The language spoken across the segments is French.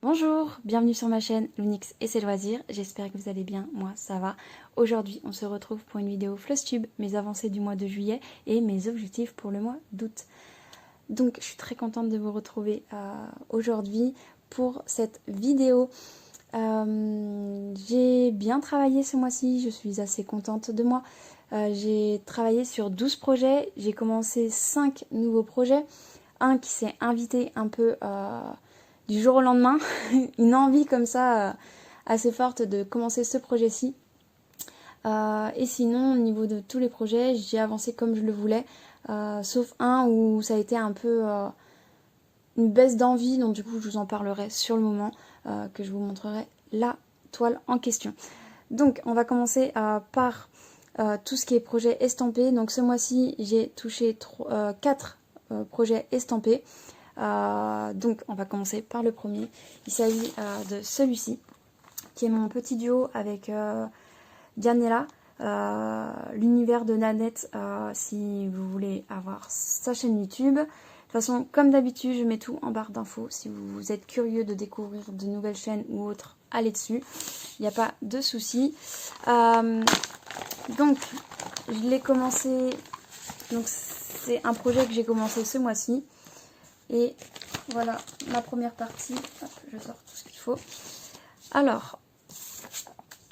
Bonjour, bienvenue sur ma chaîne Lounix et ses loisirs, j'espère que vous allez bien, moi ça va. Aujourd'hui on se retrouve pour une vidéo Flosstube, mes avancées du mois de juillet et mes objectifs pour le mois d'août. Donc je suis très contente de vous retrouver aujourd'hui pour cette vidéo. J'ai bien travaillé ce mois-ci, je suis assez contente de moi. J'ai travaillé sur 12 projets, j'ai commencé 5 nouveaux projets. Un qui s'est invité un peu du jour au lendemain, une envie comme ça assez forte de commencer ce projet-ci. Et sinon, au niveau de tous les projets, j'ai avancé comme je le voulais, sauf un où ça a été un peu une baisse d'envie, donc du coup je vous en parlerai sur le moment, que je vous montrerai la toile en question. Donc on va commencer par tout ce qui est projet estampé. Donc ce mois-ci j'ai touché 4 projets estampés. Donc on va commencer par le premier. Il s'agit de celui-ci, qui est mon petit duo avec Dianella, l'univers de Nanette, si vous voulez avoir sa chaîne YouTube. De toute façon, comme d'habitude, je mets tout en barre d'infos. Si vous êtes curieux de découvrir de nouvelles chaînes ou autres, allez dessus. Il n'y a pas de souci. Donc, je l'ai commencé. Donc, c'est un projet que j'ai commencé ce mois-ci. Et voilà ma première partie. Hop, je sors tout ce qu'il faut. Alors,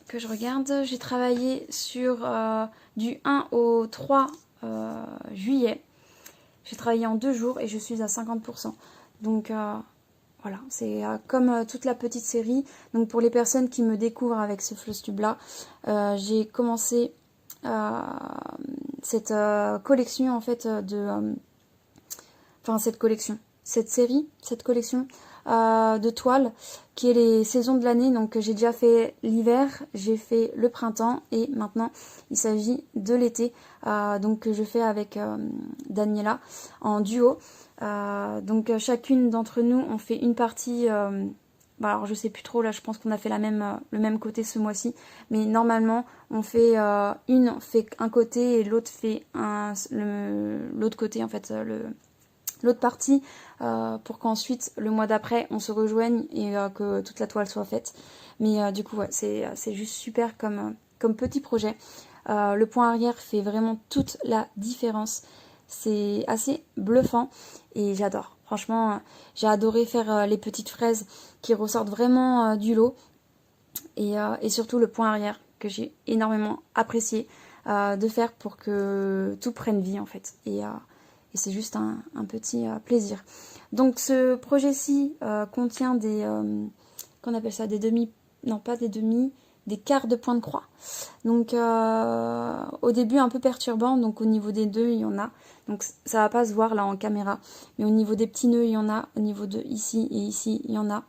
que je regarde, j'ai travaillé sur du 1 au 3 juillet. J'ai travaillé en 2 jours et je suis à 50%. Donc voilà, c'est comme toute la petite série. Donc pour les personnes qui me découvrent avec ce Flosstube là, j'ai commencé cette collection en fait cette collection de toiles qui est les saisons de l'année. Donc j'ai déjà fait l'hiver, j'ai fait le printemps et maintenant il s'agit de l'été, donc que je fais avec Daniela en duo. Donc chacune d'entre nous on fait une partie. Alors je sais plus trop, là je pense qu'on a fait le même côté ce mois-ci, mais normalement on fait une fait un côté et l'autre fait l'autre côté en fait, l'autre partie, pour qu'ensuite le mois d'après on se rejoigne et que toute la toile soit faite. Mais du coup ouais, c'est juste super comme petit projet. Le point arrière fait vraiment toute la différence. C'est assez bluffant et j'adore. Franchement, j'ai adoré faire les petites fraises qui ressortent vraiment du lot. Et surtout le point arrière que j'ai énormément apprécié de faire pour que tout prenne vie en fait. Et c'est juste un petit plaisir. Donc ce projet-ci contient des... qu'on appelle ça des demi... Non, pas des demi... Des quarts de point de croix. Donc au début un peu perturbant. Donc au niveau des nœuds, il y en a. Donc ça va pas se voir là en caméra. Mais au niveau des petits nœuds, il y en a. Au niveau de ici et ici, il y en a.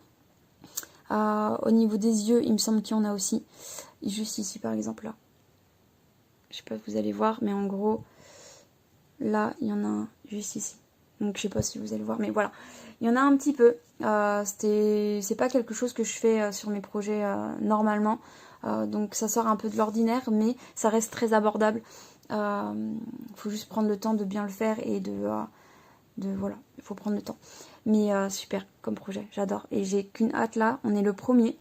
Au niveau des yeux, il me semble qu'il y en a aussi. Juste ici par exemple là. Je sais pas si vous allez voir, mais en gros... Là, il y en a un juste ici. Donc, je sais pas si vous allez voir, mais voilà. Il y en a un petit peu. C'est pas quelque chose que je fais sur mes projets normalement. Donc, ça sort un peu de l'ordinaire, mais ça reste très abordable. Faut juste prendre le temps de bien le faire et voilà, il faut prendre le temps. Mais super comme projet, j'adore. Et j'ai qu'une hâte là, on est le 1er.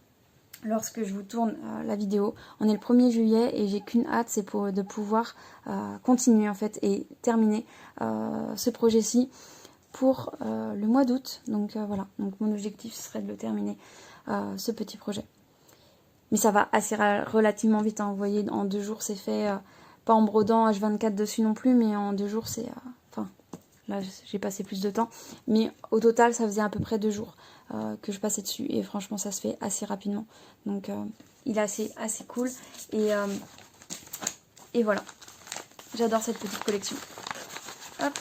Lorsque je vous tourne la vidéo, on est le 1er juillet et j'ai qu'une hâte, c'est de pouvoir continuer en fait et terminer ce projet-ci pour le mois d'août. Donc voilà, donc mon objectif ce serait de le terminer, ce petit projet. Mais ça va assez relativement vite, hein. Vous voyez, en 2 jours c'est fait, pas en brodant H24 dessus non plus, mais en 2 jours c'est... Enfin, là j'ai passé plus de temps, mais au total ça faisait à peu près 2 jours que je passais dessus et franchement ça se fait assez rapidement. Donc il est assez cool et voilà. J'adore cette petite collection. Hop.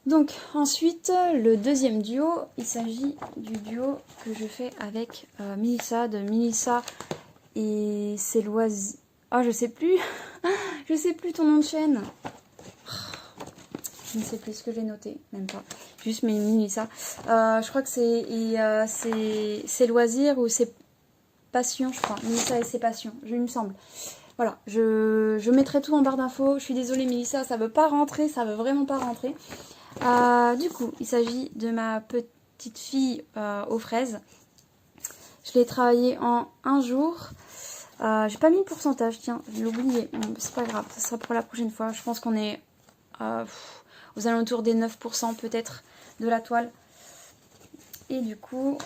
Donc ensuite le deuxième duo, il s'agit du duo que je fais avec Melissa, de Melissa et ses loisirs. Oh je sais plus. Je sais plus ton nom de chaîne. Je ne sais plus ce que j'ai noté, même pas. Juste mes Melissa. Je crois que c'est ses loisirs ou ses passions, je crois. Melissa et ses passions, il me semble. Voilà, je mettrai tout en barre d'infos. Je suis désolée Melissa, ça veut pas rentrer, ça veut vraiment pas rentrer. Du coup, il s'agit de ma petite fille aux fraises. Je l'ai travaillé en un jour. J'ai pas mis le pourcentage, tiens, je l'ai oublié. Bon, c'est pas grave, ça sera pour la prochaine fois. Je pense qu'on est aux alentours des 9% peut-être de la toile. Et du coup,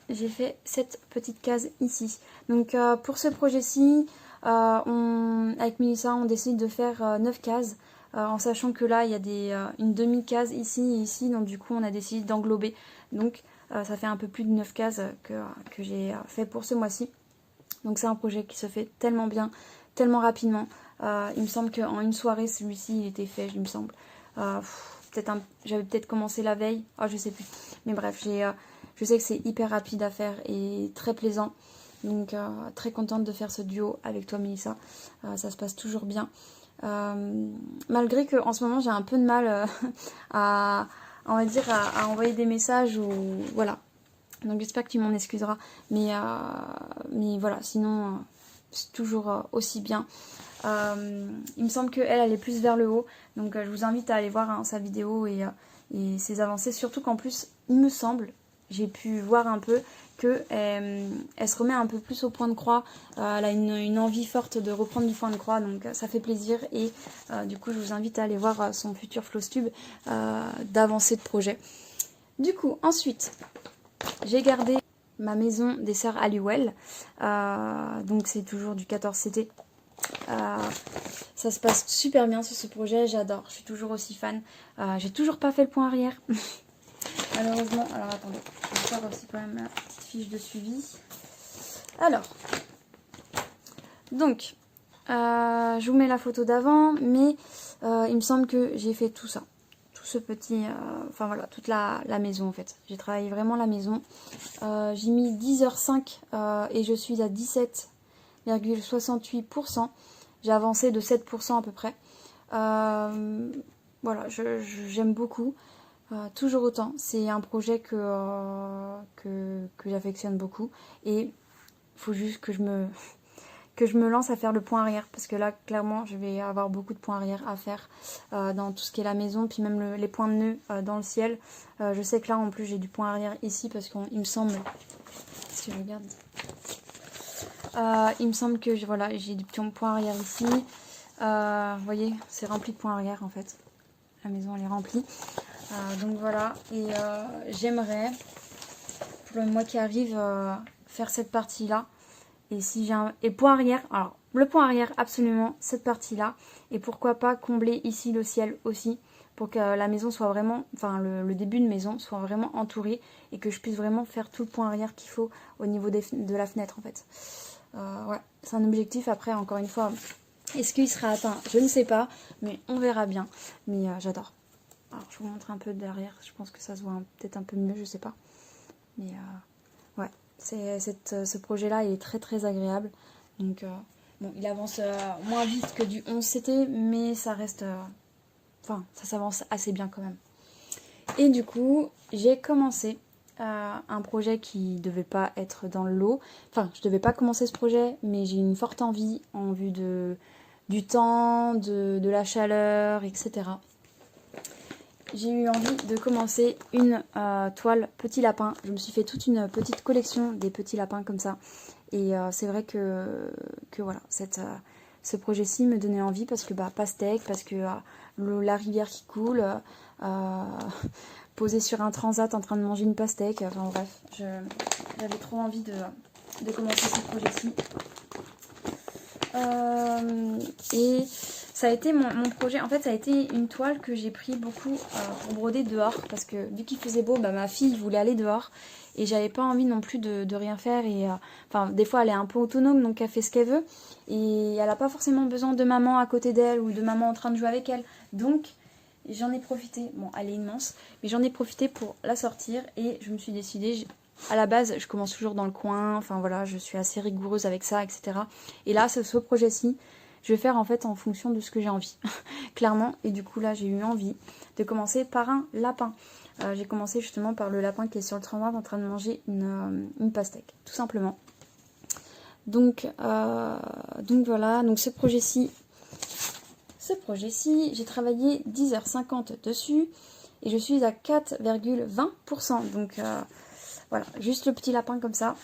j'ai fait cette petite case ici. Donc pour ce projet-ci, avec Mélissa, on décide de faire 9 cases. En sachant que là, il y a une demi-case ici et ici. Donc du coup, on a décidé d'englober. Donc ça fait un peu plus de 9 cases que j'ai fait pour ce mois-ci. Donc c'est un projet qui se fait tellement bien, tellement rapidement. Il me semble qu'en une soirée, celui-ci, il était fait, il me semble. J'avais peut-être commencé la veille. Oh, je sais plus. Mais bref, je sais que c'est hyper rapide à faire et très plaisant. Donc très contente de faire ce duo avec toi, Mélissa. Ça se passe toujours bien. Malgré que en ce moment j'ai un peu de mal à, on va dire, à envoyer des messages ou voilà. Donc j'espère que tu m'en excuseras. Mais voilà, sinon c'est toujours aussi bien. Il me semble qu'elle est plus vers le haut. Donc je vous invite à aller voir sa vidéo et ses avancées. Surtout qu'en plus, il me semble, j'ai pu voir un peu qu'elle se remet un peu plus au point de croix. Elle a une envie forte de reprendre du point de croix. Donc ça fait plaisir. Et du coup, je vous invite à aller voir son futur Flosstube d'avancée de projet. Du coup, ensuite, j'ai gardé ma maison des sœurs Halliwell. Donc c'est toujours du 14CT. Ça se passe super bien sur ce projet, j'adore, je suis toujours aussi fan. J'ai toujours pas fait le point arrière. Malheureusement, alors attendez, je vais faire aussi quand même ma petite fiche de suivi. Alors, donc, je vous mets la photo d'avant, mais il me semble que j'ai fait tout ça. Tout ce petit, enfin voilà, toute la maison en fait. J'ai travaillé vraiment la maison. J'ai mis 10h05 et je suis à 17,68%. J'ai avancé de 7% à peu près. Voilà, j'aime beaucoup. Toujours autant. C'est un projet que j'affectionne beaucoup. Et il faut juste que je me lance à faire le point arrière. Parce que là, clairement, je vais avoir beaucoup de points arrière à faire dans tout ce qui est la maison. Puis même les points de nœud dans le ciel. Je sais que là, en plus, j'ai du point arrière ici. Parce qu'il me semble... Si je regarde... il me semble que voilà, j'ai des petits points arrière ici. Vous voyez, c'est rempli de points arrière en fait. La maison elle est remplie. Donc voilà, et j'aimerais pour le mois qui arrive faire cette partie là. Et si j'ai et point arrière, alors le point arrière absolument cette partie là. Et pourquoi pas combler ici le ciel aussi. Pour que la maison soit vraiment, enfin le début de maison soit vraiment entouré. Et que je puisse vraiment faire tout le point arrière qu'il faut au niveau de la fenêtre en fait. Ouais, c'est un objectif. Après, encore une fois, est-ce qu'il sera atteint? Je ne sais pas, mais on verra bien. Mais j'adore. Alors, je vous montre un peu derrière. Je pense que ça se voit peut-être un peu mieux, je sais pas. Mais ouais, ce projet-là, il est très très agréable. Donc, bon, il avance moins vite que du 11CT, mais ça reste... Enfin, ça s'avance assez bien quand même. Et du coup, j'ai commencé un projet qui devait pas être dans le lot. Enfin, je devais pas commencer ce projet, mais j'ai une forte envie en vue du temps, de la chaleur, etc. J'ai eu envie de commencer une toile petit lapin. Je me suis fait toute une petite collection des petits lapins comme ça. Et c'est vrai que voilà, ce projet-ci me donnait envie parce que pastèque, parce que la rivière qui coule, posée sur un transat en train de manger une pastèque. Enfin bref, j'avais trop envie de commencer ce projet-ci. Et ça a été mon projet. En fait, ça a été une toile que j'ai pris beaucoup pour broder dehors. Parce que vu qu'il faisait beau, ma fille voulait aller dehors. Et j'avais pas envie non plus de rien faire. Et enfin, des fois, elle est un peu autonome, donc elle fait ce qu'elle veut. Et elle n'a pas forcément besoin de maman à côté d'elle ou de maman en train de jouer avec elle. Donc, j'en ai profité. Bon, elle est immense. Mais j'en ai profité pour la sortir. Et je me suis décidée... À la base, je commence toujours dans le coin, enfin voilà, je suis assez rigoureuse avec ça, etc. Et là, ce projet-ci, je vais faire en fait en fonction de ce que j'ai envie, clairement. Et du coup, là, j'ai eu envie de commencer par un lapin. J'ai commencé justement par le lapin qui est sur le transat en train de manger une pastèque, tout simplement. Donc voilà, donc ce projet-ci, ce projet-ci, j'ai travaillé 10h50 dessus et je suis à 4,20%. Donc voilà, juste le petit lapin comme ça.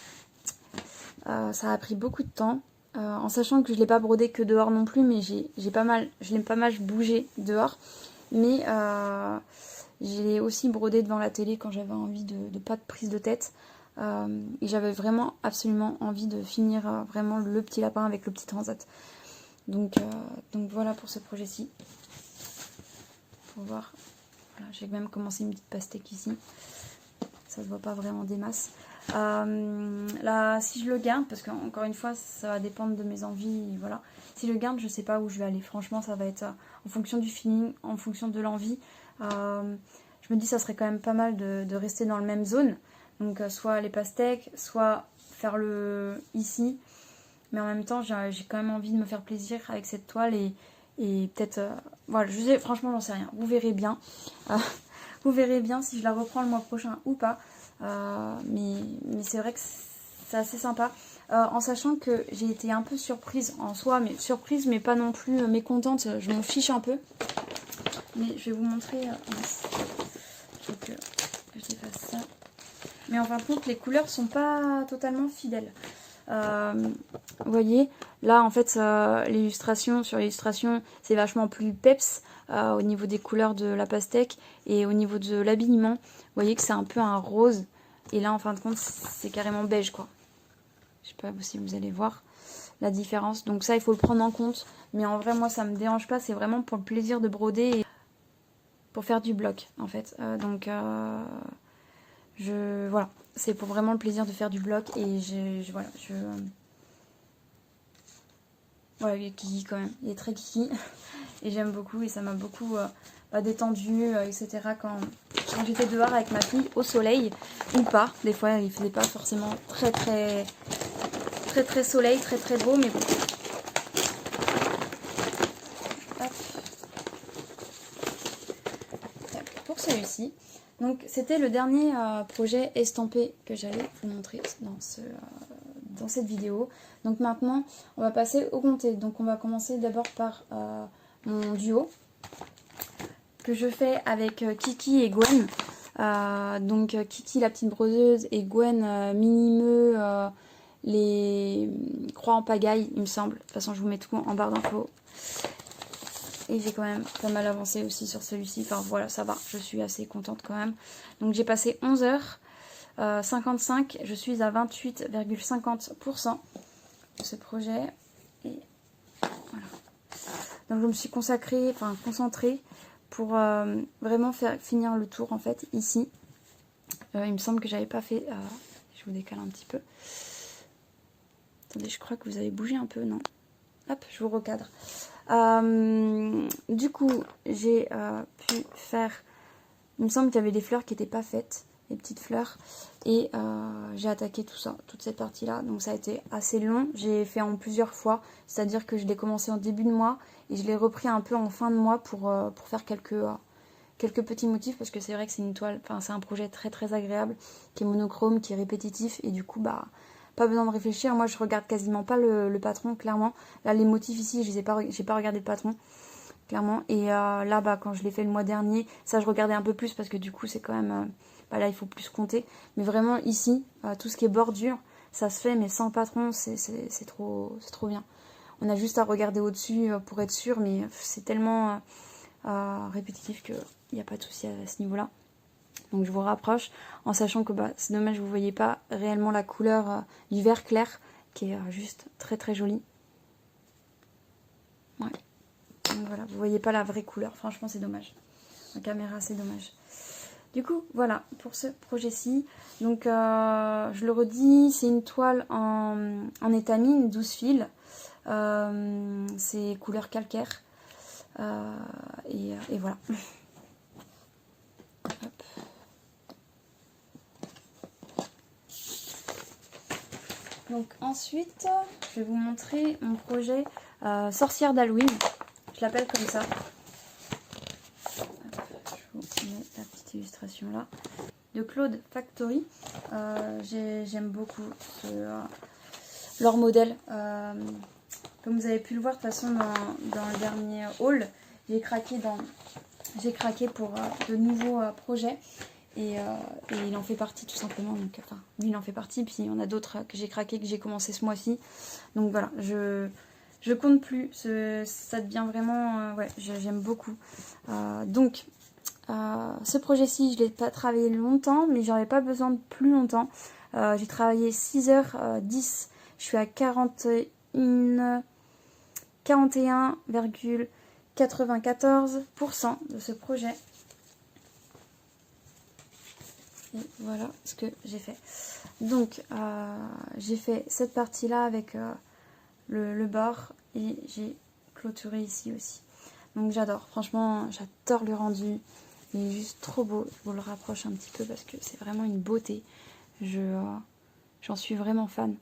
Ça a pris beaucoup de temps. En sachant que je ne l'ai pas brodé que dehors non plus, mais je l'ai pas mal bougé dehors. Mais j'ai aussi brodé devant la télé quand j'avais envie de pas de prise de tête. Et j'avais vraiment absolument envie de finir vraiment le petit lapin avec le petit transat. Donc voilà pour ce projet-ci. Pour voir. Voilà, j'ai même commencé une petite pastèque ici. Ça se voit pas vraiment des masses. Là, si je le garde, parce qu'encore une fois, ça va dépendre de mes envies. Voilà. Si je le garde, je sais pas où je vais aller. Franchement, ça va être en fonction du feeling, en fonction de l'envie. Je me dis, ça serait quand même pas mal de rester dans la même zone. Donc, soit les pastèques, soit faire le ici. Mais en même temps, j'ai quand même envie de me faire plaisir avec cette toile et peut-être... voilà, franchement, j'en sais rien. Vous verrez bien. Vous verrez bien si je la reprends le mois prochain ou pas. Mais c'est vrai que c'est assez sympa. En sachant que j'ai été un peu surprise en soi, mais surprise, mais pas non plus mécontente. Je m'en fiche un peu. Mais je vais vous montrer. Faut que je défasse ça. Mais en fin de compte, les couleurs sont pas totalement fidèles. Vous voyez, là en fait, l'illustration, sur l'illustration, c'est vachement plus peps au niveau des couleurs de la pastèque et au niveau de l'habillement. Vous voyez que c'est un peu un rose. Et là, en fin de compte, c'est carrément beige, quoi. Je sais pas si vous allez voir la différence. Donc ça, il faut le prendre en compte. Mais en vrai, moi, ça me dérange pas. C'est vraiment pour le plaisir de broder et pour faire du bloc, en fait. Voilà. C'est pour vraiment le plaisir de faire du bloc. Et voilà, il est kiki quand même. Il est très kiki. Et j'aime beaucoup. Et ça m'a beaucoup détendu, etc. Quand j'étais dehors avec ma fille au soleil ou pas. Des fois, il faisait pas forcément très soleil, très beau, mais bon. Hop. Pour celui-ci. Donc, c'était le dernier projet estampé que j'allais vous montrer dans cette vidéo. Donc maintenant, on va passer au comté. Donc, on va commencer d'abord par mon duo que je fais avec Kiki et Gwen. Donc Kiki la petite brodeuse et Gwen mini-meux les croix en pagaille, il me semble. De toute façon, je vous mets tout en barre d'infos. Et j'ai quand même pas mal avancé aussi sur celui-ci. Enfin voilà, ça va, je suis assez contente quand même. Donc j'ai passé 11h55, je suis à 28,50% de ce projet. Et voilà. Donc je me suis concentrée pour vraiment finir le tour en fait ici. Il me semble que j'avais pas fait... je vous décale un petit peu. Attendez, je crois que vous avez bougé un peu, non? Hop, je vous recadre. Du coup, j'ai pu faire... Il me semble qu'il y avait des fleurs qui n'étaient pas faites, les petites fleurs. Et j'ai attaqué tout ça, toute cette partie-là. Donc ça a été assez long. J'ai fait en plusieurs fois. C'est-à-dire que je l'ai commencé en début de mois. Et je l'ai repris un peu en fin de mois pour faire quelques petits motifs. Parce que c'est vrai que c'est une toile... Enfin, c'est un projet très agréable. Qui est monochrome, qui est répétitif. Et du coup, bah... Pas besoin de réfléchir, moi je regarde quasiment pas le patron, clairement. Là les motifs ici, j'ai pas regardé le patron, clairement. Et là bah quand je l'ai fait le mois dernier, ça je regardais un peu plus parce que du coup c'est quand même, là il faut plus compter. Mais vraiment ici, tout ce qui est bordure, ça se fait, mais sans patron c'est trop bien. On a juste à regarder au-dessus pour être sûr, mais c'est tellement répétitif qu'il n'y a pas de souci à ce niveau-là. Donc je vous rapproche en sachant que c'est dommage vous ne voyez pas réellement la couleur du vert clair qui est juste très jolie. Ouais. Donc voilà, vous ne voyez pas la vraie couleur, franchement c'est dommage. La caméra c'est dommage. Du coup voilà pour ce projet-ci. Donc je le redis, c'est une toile en étamine 12 fils. C'est couleur calcaire. Et voilà. Hop. Donc ensuite, je vais vous montrer mon projet sorcière d'Halloween. Je l'appelle comme ça. Hop, je vous mets la petite illustration là. De Claude Factory. J'aime beaucoup leur modèle. Comme vous avez pu le voir de toute façon dans le dernier haul, j'ai craqué pour de nouveaux projets. Et il en fait partie tout simplement. Donc, enfin, lui il en fait partie. Puis il y en a d'autres que j'ai craqué, que j'ai commencé ce mois-ci. Donc voilà, je compte plus. Ça devient vraiment... ouais, j'aime beaucoup. Donc, ce projet-ci, je ne l'ai pas travaillé longtemps, mais j'en avais pas besoin de plus longtemps. J'ai travaillé 6h10. Je suis à 41,94% de ce projet. Et voilà ce que j'ai fait. Donc, j'ai fait cette partie-là avec le bord et j'ai clôturé ici aussi. Donc, j'adore. Franchement, j'adore le rendu. Il est juste trop beau. Je vous le rapproche un petit peu parce que c'est vraiment une beauté. J'en suis vraiment fan.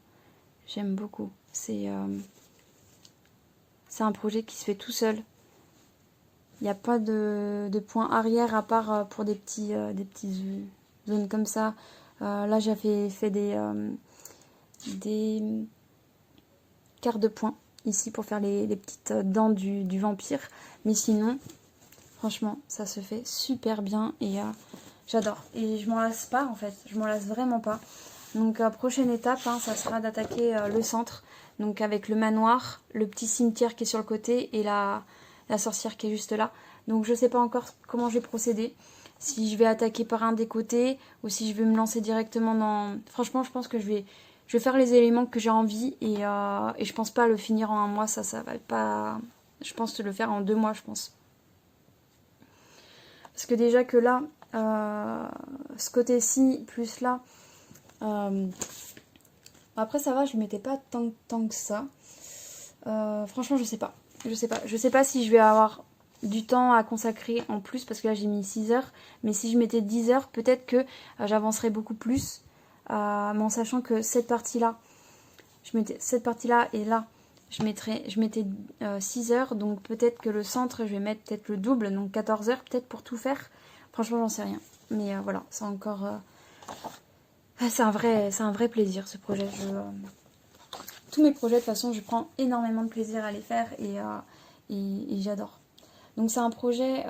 J'aime beaucoup. C'est un projet qui se fait tout seul. Il n'y a pas de point arrière à part pour des petites zones comme ça. Là, j'avais fait des quarts de poing ici pour faire les petites dents du vampire. Mais sinon, franchement, ça se fait super bien et j'adore. Et je m'en lasse pas en fait. Je m'en lasse vraiment pas. Donc, prochaine étape, hein, ça sera d'attaquer le centre. Donc, avec le manoir, le petit cimetière qui est sur le côté et la sorcière qui est juste là. Donc, je sais pas encore comment je vais procéder. Si je vais attaquer par un des côtés ou si je vais me lancer directement dans... Franchement, je pense que je vais faire les éléments que j'ai envie et je pense pas le finir en un mois. Ça va pas... Je pense le faire en 2 mois, je pense. Parce que déjà que là, ce côté-ci, plus là... après, ça va, je ne mettais pas tant que ça. Franchement, je sais pas. Je sais pas si je vais avoir du temps à consacrer en plus parce que là j'ai mis 6 heures. Mais si je mettais 10 heures, peut-être que j'avancerais beaucoup plus. Mais en sachant que cette partie-là, je mettais cette partie-là et là, je mettais 6 heures. Donc peut-être que le centre, je vais mettre peut-être le double, donc 14 heures peut-être pour tout faire. Franchement, j'en sais rien. Mais voilà, c'est encore... c'est un vrai plaisir ce projet. Tous mes projets, de toute façon, je prends énormément de plaisir à les faire et j'adore. Donc c'est un projet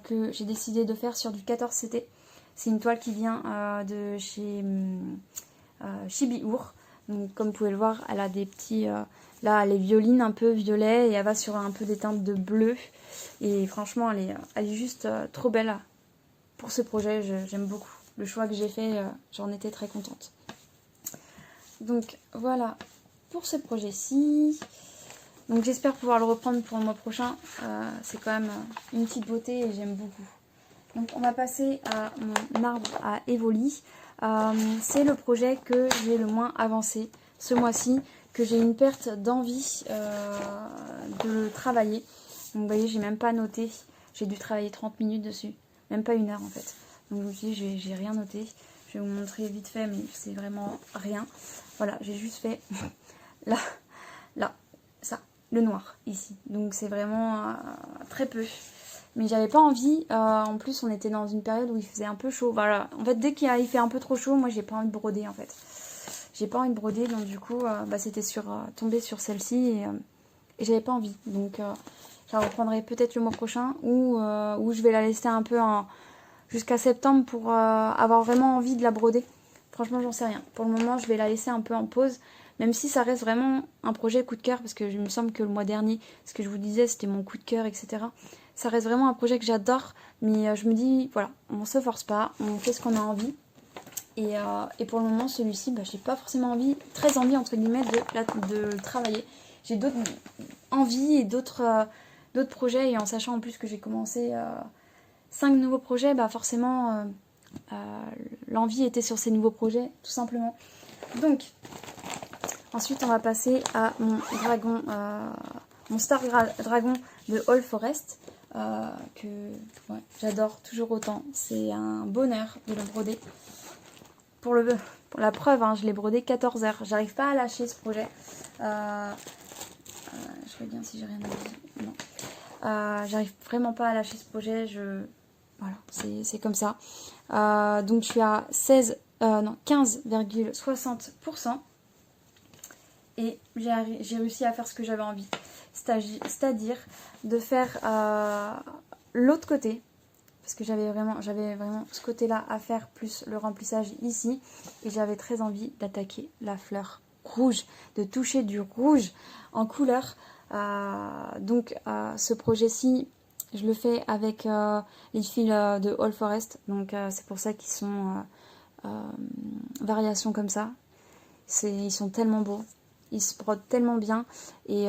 que j'ai décidé de faire sur du 14CT. C'est une toile qui vient de chez Chibi-Our. Donc comme vous pouvez le voir, elle a des petits... là, elle est violine, un peu violet, et elle va sur un peu des teintes de bleu. Et franchement, elle est juste trop belle pour ce projet. J'aime beaucoup. Le choix que j'ai fait, j'en étais très contente. Donc voilà pour ce projet-ci. Donc j'espère pouvoir le reprendre pour le mois prochain. C'est quand même une petite beauté et j'aime beaucoup. Donc on va passer à mon arbre à Evoli. C'est le projet que j'ai le moins avancé ce mois-ci, que j'ai une perte d'envie de le travailler. Donc vous voyez, j'ai même pas noté. J'ai dû travailler 30 minutes dessus. Même pas 1 heure en fait. Donc je me suis dit, j'ai rien noté. Je vais vous montrer vite fait, mais c'est vraiment rien. Voilà, j'ai juste fait là, ça, le noir ici. Donc c'est vraiment très peu. Mais j'avais pas envie. En plus, on était dans une période où il faisait un peu chaud. Voilà. En fait, dès qu'il fait un peu trop chaud, moi j'ai pas envie de broder en fait. J'ai pas envie de broder, donc du coup, c'était tombé sur celle-ci et j'avais pas envie. Donc je la reprendrai peut-être le mois prochain ou je vais la laisser un peu jusqu'à septembre pour avoir vraiment envie de la broder. Franchement, j'en sais rien. Pour le moment, je vais la laisser un peu en pause. Même si ça reste vraiment un projet coup de cœur, parce que il me semble que le mois dernier, ce que je vous disais, c'était mon coup de cœur, etc. Ça reste vraiment un projet que j'adore, mais je me dis, voilà, on se force pas, on fait ce qu'on a envie. Et pour le moment, celui-ci, j'ai pas forcément très envie, entre guillemets, de le travailler. J'ai d'autres envies et d'autres projets, et en sachant en plus que j'ai commencé 5 nouveaux projets, forcément, l'envie était sur ces nouveaux projets, tout simplement. Donc, ensuite, on va passer à mon dragon, mon Star Dragon de All Forest, que j'adore toujours autant. C'est un bonheur de le broder. Pour la preuve, hein, je l'ai brodé 14 heures. J'arrive pas à lâcher ce projet. Je regarde si j'ai rien à dire. Non. J'arrive vraiment pas à lâcher ce projet. Voilà, c'est comme ça. Donc je suis à 15,60%. et j'ai réussi à faire ce que j'avais envie. C'est-à-dire de faire l'autre côté, parce que j'avais vraiment ce côté-là à faire, plus le remplissage ici, et j'avais très envie d'attaquer la fleur rouge, de toucher du rouge en couleur. Donc ce projet-ci, je le fais avec les fils de All Forest, donc c'est pour ça qu'ils sont variations comme ça. Ils sont tellement beaux, ils se brodent tellement bien, et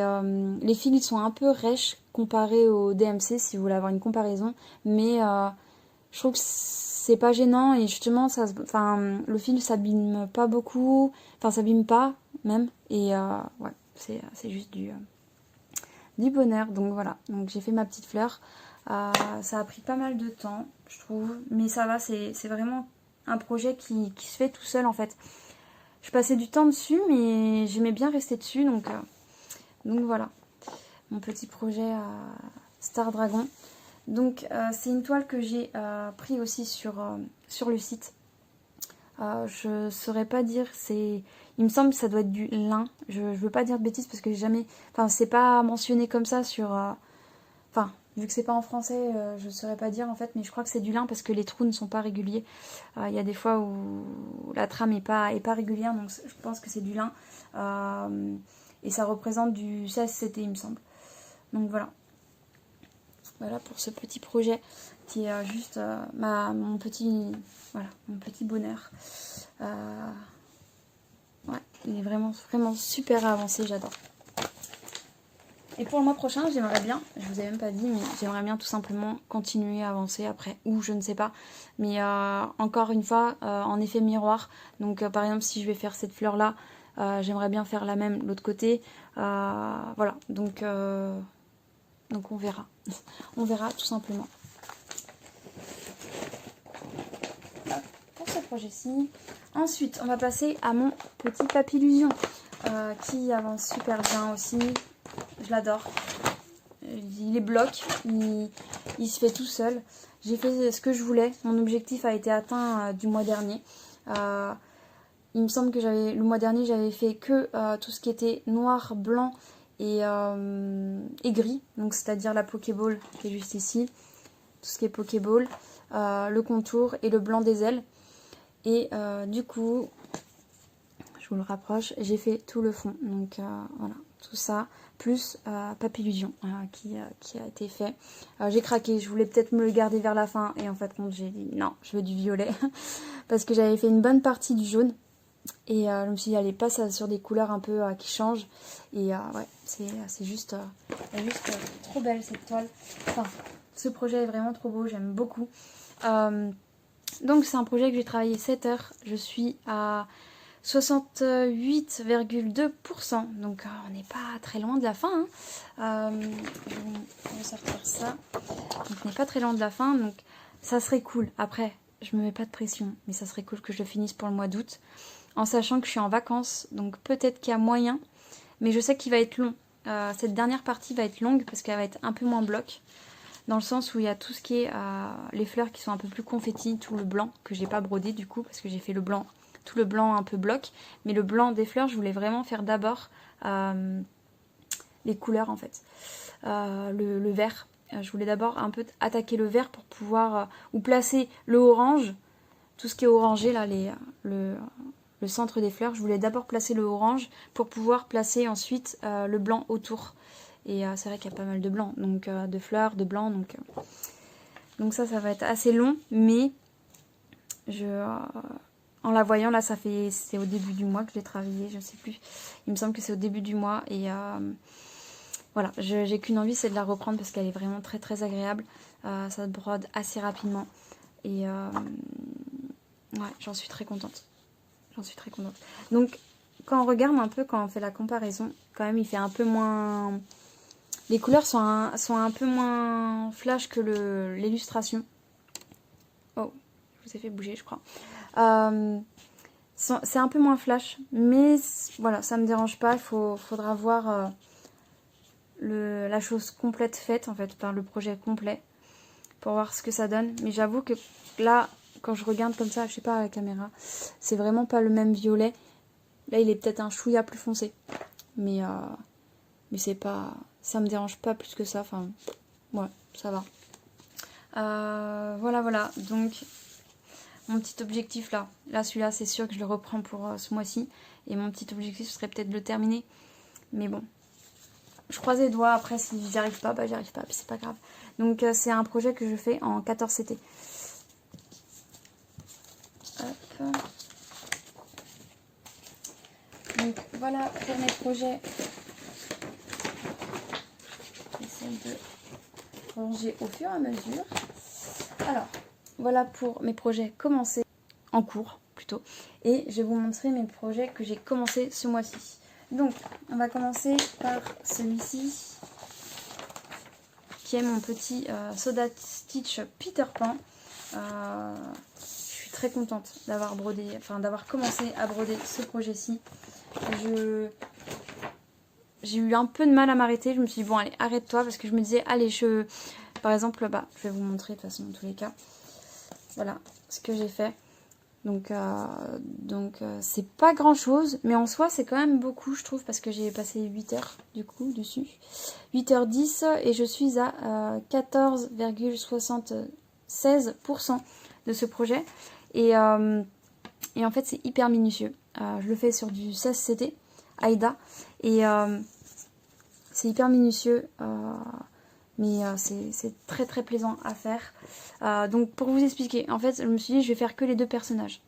les fils ils sont un peu rêches comparés au DMC si vous voulez avoir une comparaison, mais je trouve que c'est pas gênant, et justement le fil s'abîme pas beaucoup, enfin s'abîme pas même, et ouais, c'est juste du bonheur. Donc voilà, donc j'ai fait ma petite fleur. Ça a pris pas mal de temps, je trouve, mais ça va, c'est vraiment un projet qui se fait tout seul en fait. Je passais du temps dessus, mais j'aimais bien rester dessus, donc voilà, mon petit projet Star Dragon. Donc c'est une toile que j'ai pris aussi sur le site. Je saurais pas dire, il me semble que ça doit être du lin. Je veux pas dire de bêtises parce que j'ai jamais, enfin c'est pas mentionné comme ça sur, enfin vu que c'est pas en français, je saurais pas dire en fait, mais je crois que c'est du lin parce que les trous ne sont pas réguliers. Il y a des fois où la trame est pas régulière, donc je pense que c'est du lin, et ça représente du 16CT il me semble. Donc voilà. Voilà pour ce petit projet qui est juste mon petit bonheur. Ouais, il est vraiment super avancé, j'adore. Et pour le mois prochain, j'aimerais bien, je vous ai même pas dit, mais j'aimerais bien tout simplement continuer à avancer après, ou je ne sais pas. Mais encore une fois, en effet miroir. Donc par exemple, si je vais faire cette fleur là, j'aimerais bien faire la même de l'autre côté. Voilà, donc on verra. On verra tout simplement. Pour ce projet-ci. Ensuite, on va passer à mon petit Papillusion qui avance super bien aussi. Je l'adore. Il est bloc, il se fait tout seul. J'ai fait ce que je voulais. Mon objectif a été atteint du mois dernier. Il me semble que le mois dernier, j'avais fait que tout ce qui était noir, blanc et gris. Donc c'est-à-dire la Pokéball qui est juste ici. Tout ce qui est Pokéball, le contour et le blanc des ailes. Et du coup, je vous le rapproche, j'ai fait tout le fond. Donc voilà, tout ça, plus Papillusion qui a été fait. J'ai craqué, je voulais peut-être me le garder vers la fin. Et en fait, j'ai dit non, je veux du violet. Parce que j'avais fait une bonne partie du jaune. Et je me suis dit, allez, passe sur des couleurs un peu qui changent. Et ouais, c'est juste trop belle cette toile. Enfin, ce projet est vraiment trop beau, j'aime beaucoup. Donc c'est un projet que j'ai travaillé 7 heures. Je suis à 68,2%. Donc on n'est pas très loin de la fin. Hein. Je vais sortir ça. Donc on n'est pas très loin de la fin. Donc ça serait cool. Après, je me mets pas de pression. Mais ça serait cool que je le finisse pour le mois d'août. En sachant que je suis en vacances. Donc peut-être qu'il y a moyen. Mais je sais qu'il va être long. Cette dernière partie va être longue parce qu'elle va être un peu moins bloc. Dans le sens où il y a tout ce qui est les fleurs qui sont un peu plus confetti, tout le blanc que j'ai pas brodé du coup parce que j'ai fait le blanc, tout le blanc un peu bloc, mais le blanc des fleurs je voulais vraiment faire d'abord les couleurs en fait, le vert. Je voulais d'abord un peu attaquer le vert pour pouvoir ou placer le orange, tout ce qui est orangé là, le centre des fleurs. Je voulais d'abord placer le orange pour pouvoir placer ensuite le blanc autour. Et c'est vrai qu'il y a pas mal de blanc, donc de fleurs, de blanc, donc ça va être assez long, mais en la voyant là, c'est au début du mois que je l'ai travaillé, je ne sais plus. Il me semble que c'est au début du mois et voilà, j'ai qu'une envie, c'est de la reprendre parce qu'elle est vraiment très très agréable. Ça se brode assez rapidement et ouais, j'en suis très contente. Donc quand on regarde un peu, quand on fait la comparaison, quand même, il fait un peu moins. Les couleurs sont un peu moins flash que l'illustration. Oh, je vous ai fait bouger, je crois. C'est un peu moins flash, mais voilà, ça me dérange pas. Faudra voir la chose complète faite, en fait, par le projet complet, pour voir ce que ça donne. Mais j'avoue que là, quand je regarde comme ça, je sais pas à la caméra, c'est vraiment pas le même violet. Là, il est peut-être un chouïa plus foncé. mais c'est pas, ça me dérange pas plus que ça, enfin, ouais, ça va. Voilà, donc mon petit objectif là celui-là c'est sûr que je le reprends pour ce mois-ci, et mon petit objectif ce serait peut-être de le terminer, mais bon, je croise les doigts. Après si j'y arrive pas, bah j'y arrive pas, puis c'est pas grave. Donc c'est un projet que je fais en 14 CT. Hop. Donc voilà pour mes projets. J'essaie de ranger au fur et à mesure. Alors, voilà pour mes projets commencés, en cours plutôt. Et je vais vous montrer mes projets que j'ai commencé ce mois-ci. Donc, on va commencer par celui-ci, qui est mon petit Soda Stitch Peter Pan. Je suis très contente d'avoir brodé, enfin d'avoir commencé à broder ce projet-ci. J'ai eu un peu de mal à m'arrêter. Je me suis dit, bon, allez, arrête-toi, parce que je me disais, allez, par exemple, bah, je vais vous montrer de toute façon, dans tous les cas. Voilà ce que j'ai fait. Donc c'est pas grand chose, mais en soi, c'est quand même beaucoup, je trouve, parce que j'ai passé 8 heures, du coup, dessus. 8h10, et je suis à 14,76% de ce projet. Et en fait, c'est hyper minutieux. Je le fais sur du 16 CT, AIDA, et c'est hyper minutieux, mais c'est très très plaisant à faire. Donc pour vous expliquer, en fait je me suis dit je vais faire que les deux personnages.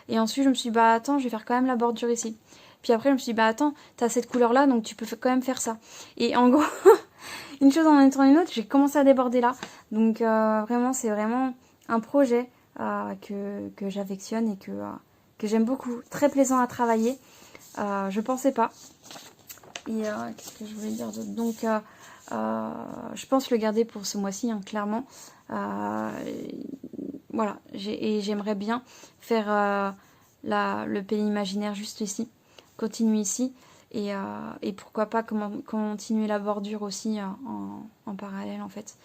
Et ensuite je me suis dit bah attends, je vais faire quand même la bordure ici. Puis après je me suis dit bah attends, t'as cette couleur là donc tu peux quand même faire ça. Et en gros, une chose en même temps une autre, j'ai commencé à déborder là. Donc vraiment c'est vraiment un projet que j'affectionne et que j'aime beaucoup. Très plaisant à travailler. Je pensais pas. Et qu'est-ce que je voulais dire d'autre? Donc je pense le garder pour ce mois-ci, hein, clairement. Voilà, et j'aimerais bien faire le pays imaginaire juste ici, continuer ici, et pourquoi pas continuer la bordure aussi en parallèle en fait.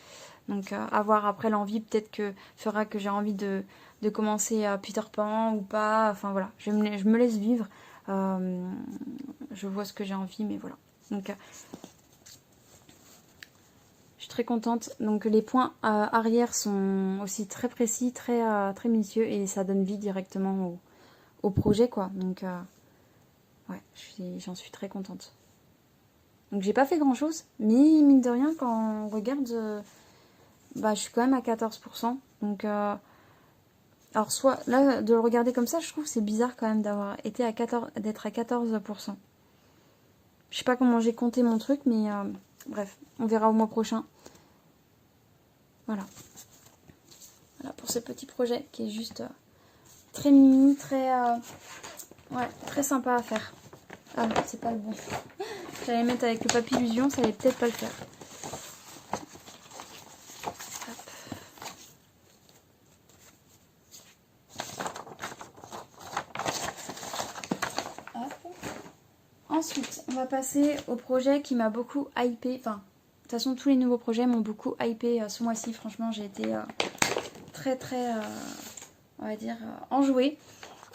Donc avoir après l'envie peut-être que fera que j'ai envie de commencer Peter Pan ou pas, enfin voilà, je me laisse vivre. Je vois ce que j'ai envie, mais voilà. Donc je suis très contente. Donc les points arrière sont aussi très précis, très minutieux, et ça donne vie directement au projet, quoi. Donc ouais, j'en suis très contente. Donc j'ai pas fait grand chose, mais mine de rien, quand on regarde, bah je suis quand même à 14%. Donc alors soit là, de le regarder comme ça, je trouve que c'est bizarre quand même d'être à 14%. Je sais pas comment j'ai compté mon truc, mais bref, on verra au mois prochain. Voilà. Voilà pour ce petit projet qui est juste très mini, ouais, très sympa à faire. Ah non, c'est pas le bon. J'allais mettre avec le papier illusion, ça allait peut-être pas le faire. Ensuite, on va passer au projet qui m'a beaucoup hypé. Enfin, de toute façon, tous les nouveaux projets m'ont beaucoup hypé ce mois-ci. Franchement, j'ai été très, on va dire, enjouée.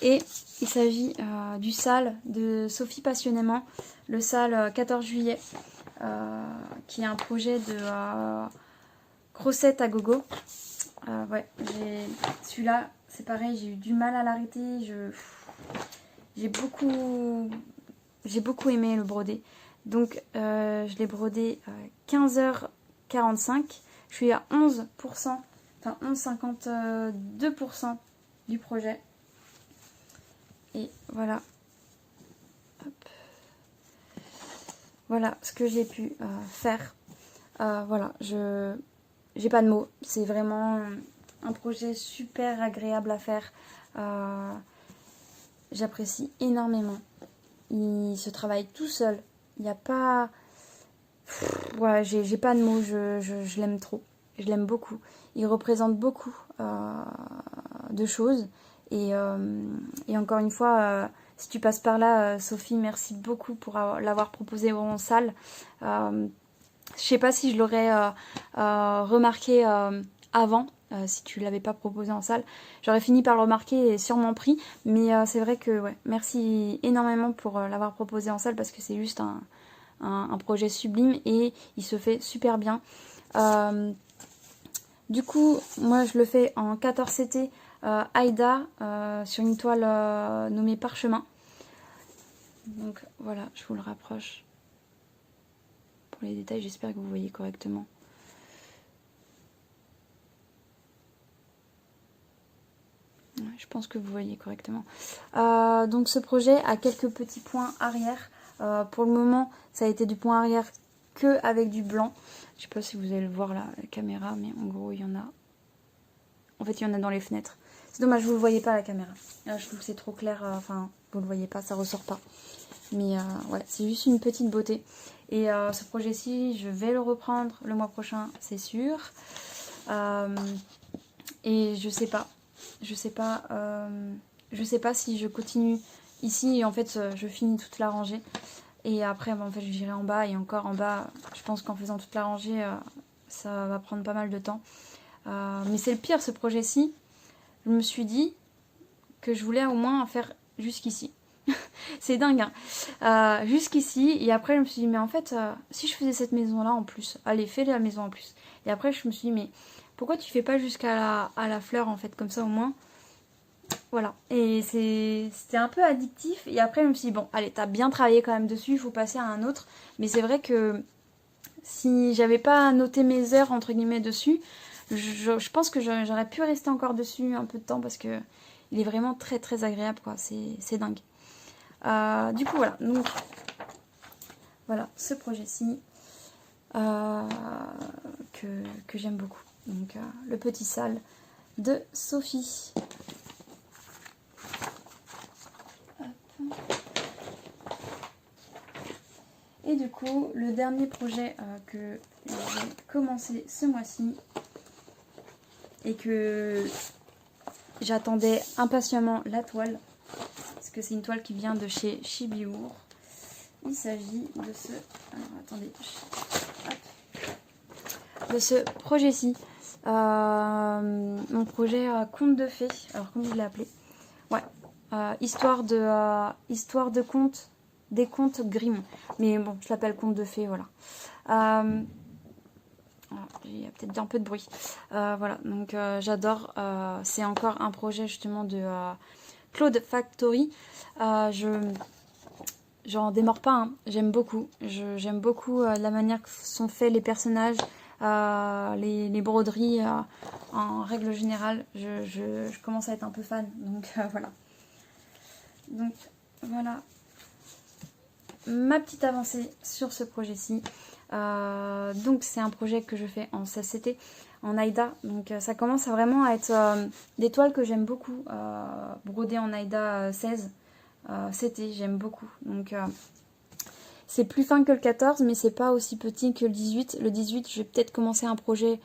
Et il s'agit du sale de Sophie Passionnément, le sale 14 juillet, qui est un projet de Grossette à gogo. Ouais, celui-là, c'est pareil, j'ai eu du mal à l'arrêter. J'ai beaucoup aimé le broder. Donc je l'ai brodé 15h45. Je suis à 11%, enfin 11,52% du projet. Et voilà. Hop. Voilà ce que j'ai pu faire. Voilà, j'ai pas de mots. C'est vraiment un projet super agréable à faire. J'apprécie énormément. Il se travaille tout seul. Il n'y a pas... Voilà, j'ai pas de mots. Je l'aime trop. Je l'aime beaucoup. Il représente beaucoup de choses. Et encore une fois, si tu passes par là, Sophie, merci beaucoup pour l'avoir proposé en salle. Je sais pas si je l'aurais remarqué avant. si tu l'avais pas proposé en salle. J'aurais fini par le remarquer et sûrement pris, mais c'est vrai que ouais, merci énormément pour l'avoir proposé en salle parce que c'est juste un projet sublime et il se fait super bien. Du coup, moi je le fais en 14 CT Aïda sur une toile nommée Parchemin. Donc voilà, je vous le rapproche pour les détails, j'espère que vous voyez correctement. Ouais, je pense que vous voyez correctement. Donc ce projet a quelques petits points arrière. Pour le moment, ça a été du point arrière que avec du blanc. Je sais pas si vous allez le voir là, la caméra, mais en gros il y en a. En fait, il y en a dans les fenêtres. C'est dommage, vous le voyez pas à la caméra. Là, je trouve que c'est trop clair. Enfin, vous le voyez pas, ça ressort pas. Mais ouais, c'est juste une petite beauté. Et ce projet-ci, je vais le reprendre le mois prochain, c'est sûr. Et je sais pas. Je sais pas si je continue ici. Et en fait, je finis toute la rangée. Et après, en fait, j'irai en bas. Et encore en bas, je pense qu'en faisant toute la rangée, ça va prendre pas mal de temps. Mais c'est le pire, ce projet-ci. Je me suis dit que je voulais au moins en faire jusqu'ici. C'est dingue, hein. Jusqu'ici. Et après, je me suis dit, mais en fait, si je faisais cette maison-là en plus, allez, fais la maison en plus. Et après, je me suis dit, mais pourquoi tu fais pas jusqu'à la fleur, en fait, comme ça au moins. Voilà. Et c'était un peu addictif. Et après, je me suis dit, bon, allez, t'as bien travaillé quand même dessus, il faut passer à un autre. Mais c'est vrai que si j'avais pas noté mes heures, entre guillemets, dessus, je pense que j'aurais pu rester encore dessus un peu de temps parce que il est vraiment très très agréable, quoi. C'est dingue. Du coup, voilà. Donc, voilà, ce projet-ci que j'aime beaucoup. Donc, le petit sale de Sophie. Et du coup, le dernier projet que j'ai commencé ce mois-ci et que j'attendais impatiemment la toile, parce que c'est une toile qui vient de chez Chibiour. Il s'agit de ce... Alors, attendez. Hop. De ce projet-ci. Mon projet Conte de fées. Alors, comment je l'ai appelé? Ouais. Histoire de conte... Des contes Grimm. Mais bon, je l'appelle Conte de fées, voilà. Il y a peut-être un peu de bruit. Voilà, donc j'adore. C'est encore un projet justement de Claude Factory. J'en démords pas, hein. J'aime beaucoup. J'aime beaucoup la manière que sont faits les personnages, les broderies en règle générale. Je commence à être un peu fan. Donc voilà. Donc voilà ma petite avancée sur ce projet-ci. Donc c'est un projet que je fais en 16 CT, en Aïda. Donc ça commence vraiment à être des toiles que j'aime beaucoup, brodées en Aïda 16 CT, j'aime beaucoup. Donc c'est plus fin que le 14, mais c'est pas aussi petit que le 18. Le 18, je vais peut-être commencer un projet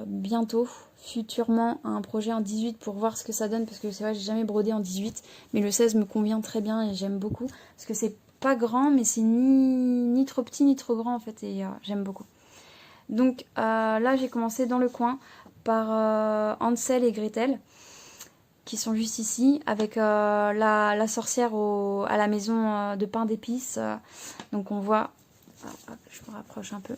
bientôt, futurement, un projet en 18 pour voir ce que ça donne, parce que c'est vrai, j'ai jamais brodé en 18, mais le 16 me convient très bien et j'aime beaucoup, parce que c'est pas grand, mais c'est ni trop petit ni trop grand en fait, et j'aime beaucoup. Donc là, j'ai commencé dans le coin par Hansel et Gretel, qui sont juste ici, avec la sorcière à la maison de pain d'épices. Donc on voit, je me rapproche un peu,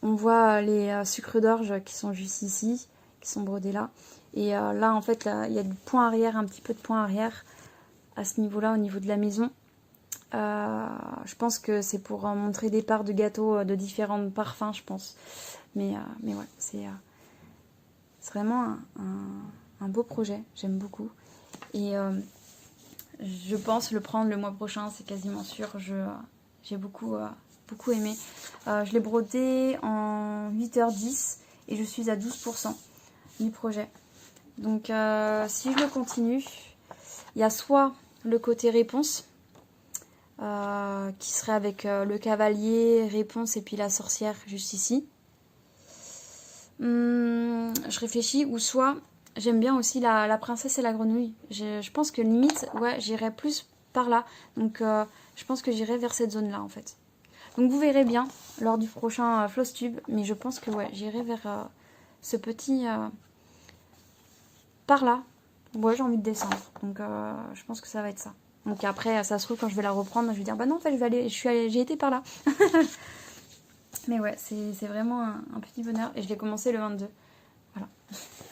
on voit les sucres d'orge qui sont juste ici, qui sont brodés là. Et là, en fait, il y a du point arrière, un petit peu de point arrière à ce niveau-là, au niveau de la maison. Je pense que c'est pour montrer des parts de gâteaux de différents parfums, je pense. Mais ouais, c'est vraiment un beau projet, j'aime beaucoup. Et je pense le prendre le mois prochain, c'est quasiment sûr. J'ai beaucoup aimé. Je l'ai brodé en 8h10 et je suis à 12% du projet. Donc si je le continue, il y a soit le côté réponse, qui serait avec le cavalier, réponse et puis la sorcière juste ici. Je réfléchis, ou soit j'aime bien aussi la princesse et la grenouille. Je pense que limite, ouais, j'irai plus par là. Donc je pense que j'irai vers cette zone là en fait. Donc vous verrez bien lors du prochain Flosstube, mais je pense que ouais, j'irai ce petit par là. Ouais, j'ai envie de descendre. Donc je pense que ça va être ça. Donc après, ça se trouve, quand je vais la reprendre, je vais dire bah non, en fait, j'ai été par là. Mais ouais, c'est vraiment un petit bonheur. Et je l'ai commencé le 22. Voilà.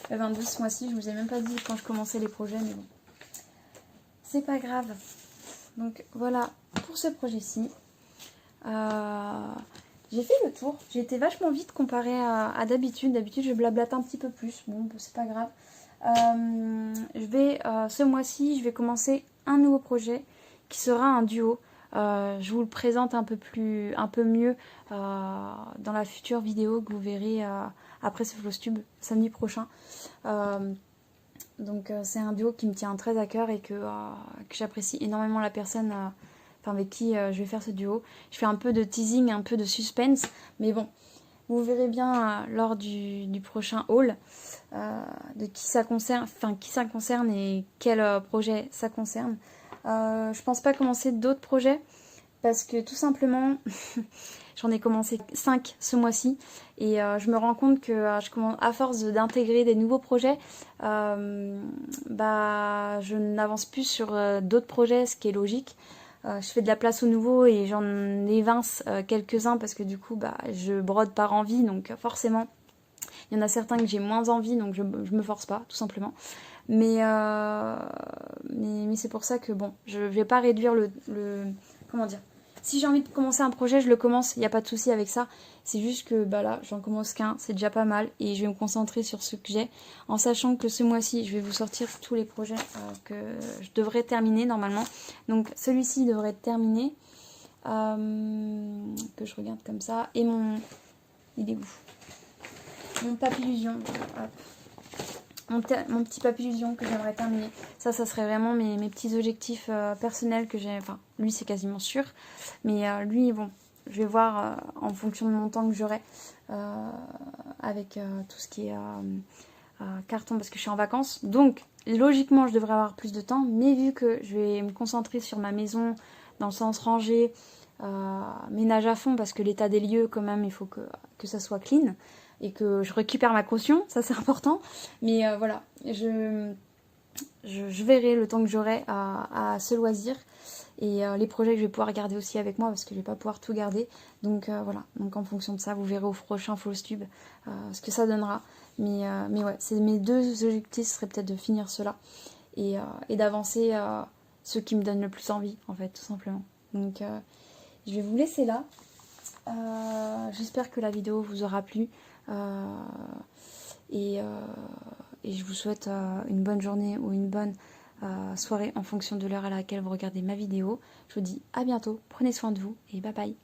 Le 22 ce mois-ci, je vous ai même pas dit quand je commençais les projets, mais bon. C'est pas grave. Donc voilà pour ce projet-ci. J'ai fait le tour. J'ai été vachement vite comparé à d'habitude. D'habitude, je blablate un petit peu plus. Bon, c'est pas grave. Ce mois-ci, je vais commencer un nouveau projet qui sera un duo. Je vous le présente un peu mieux dans la future vidéo que vous verrez après ce Flowstube samedi prochain. Donc c'est un duo qui me tient très à cœur et que j'apprécie énormément la personne avec qui je vais faire ce duo. Je fais un peu de teasing, un peu de suspense, mais bon, vous verrez bien lors du prochain haul de qui ça concerne et quel projet ça concerne. Je pense pas commencer d'autres projets parce que tout simplement j'en ai commencé 5 ce mois-ci et je me rends compte que à force d'intégrer des nouveaux projets, je n'avance plus sur d'autres projets, ce qui est logique. Je fais de la place aux nouveaux et j'en évince quelques-uns parce que du coup je brode par envie, donc forcément il y en a certains que j'ai moins envie, donc je me force pas tout simplement. Mais c'est pour ça que bon, je vais pas réduire le comment dire. Si j'ai envie de commencer un projet, je le commence, il n'y a pas de souci avec ça. C'est juste que là, j'en commence qu'un, c'est déjà pas mal. Et je vais me concentrer sur ce que j'ai, en sachant que ce mois-ci, je vais vous sortir tous les projets que je devrais terminer normalement. Donc celui-ci devrait être terminé. Que je regarde comme ça. Et il est où? Mon papillusion. Mon petit papillusion que j'aimerais terminer. Ça serait vraiment mes petits objectifs personnels que j'ai. Enfin, lui, c'est quasiment sûr. Mais lui, bon, je vais voir en fonction de mon temps que j'aurai avec tout ce qui est carton parce que je suis en vacances. Donc, logiquement, je devrais avoir plus de temps. Mais vu que je vais me concentrer sur ma maison dans le sens rangé, ménage à fond parce que l'état des lieux, quand même, il faut que ça soit clean. Et que je récupère ma caution, ça c'est important. Mais voilà, je verrai le temps que j'aurai à ce loisir. Et les projets que je vais pouvoir garder aussi avec moi parce que je vais pas pouvoir tout garder. Donc voilà, donc en fonction de ça, vous verrez au prochain Flowstube ce que ça donnera. Mais ouais, c'est mes deux objectifs, ce serait peut-être de finir cela. Et d'avancer ce qui me donne le plus envie, en fait, tout simplement. Donc je vais vous laisser là. J'espère que la vidéo vous aura plu. Et je vous souhaite une bonne journée ou une bonne soirée en fonction de l'heure à laquelle vous regardez ma vidéo. Je vous dis à bientôt, prenez soin de vous et bye bye.